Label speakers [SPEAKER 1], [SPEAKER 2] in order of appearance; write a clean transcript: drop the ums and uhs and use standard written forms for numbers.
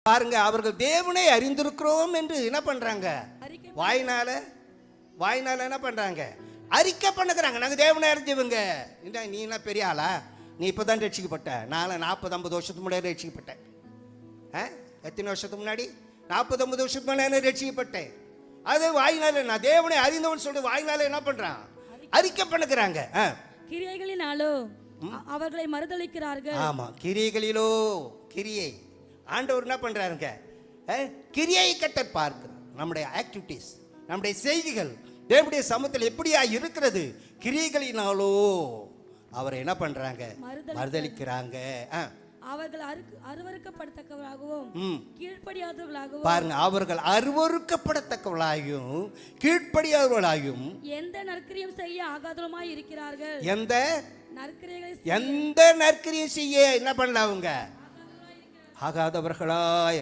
[SPEAKER 1] பாருங்க, அவர்கள் தேவனை அறிந்திருக்கிறோம் என்று என்ன பண்றாங்க? வாயினால என்ன பண்றாங்க? அறிக்கை பண்ணுகிறாங்க. நாங்க தேவனை அறிஞ்சவங்க. நீ என்ன பெரிய ஆளா? நீ இப்பதான் ரட்சிக்கப்பட்ட. நான் 40-50 வருஷத்துக்கு முன்னாடி ரட்சிக்கப்பட்டேன். எத்தனை வருஷத்துக்கு முன்னாடி? 40-50 வருஷத்துக்கு முன்னாடி ரட்சிக்கப்பட்டேன். அது வாயினால நான் தேவனை அறிந்தவன் சொல்லிட்டு வாயினால என்ன பண்றான்? அறிக்கை பண்ணுகிறாங்க.
[SPEAKER 2] கிரியைகளினாலோ அவர்களை மறுதலிக்கிறார்கள்.
[SPEAKER 1] ஆமா, கிரியைகளிலோ கிரியை. ஆண்டவர் என்ன பண்றாருங்க? கிரியை கட்ட பார்க்கிறார். நம்முடைய ஆக்டிவிட்டிஸ், நம்முடைய செய்திகள் தேவனுடைய சமூகத்தில் எப்படியா இருக்கிறது? கிரியைகளினாலோ அவரை என்ன பண்றாங்க? மறுதலிக்கிறாங்க.
[SPEAKER 2] அவர்கள் அருவருக்கப்படத்தக்கவர்களாகவும் கீழ்ப்படியாதவர்களாகவும்.
[SPEAKER 1] பாருங்க, அவர்கள் அருவருக்கப்படத்தக்கவர்களாயும் கீழ்ப்படியாதவர்களாயும்
[SPEAKER 2] எந்த நற்கிரியம் செய்ய ஆகாதவருமாய் இருக்கிறார்கள்.
[SPEAKER 1] எந்த நற்கிரியம் செய்ய என்ன பண்ணல? அவங்க ஆகாதவர்களாய்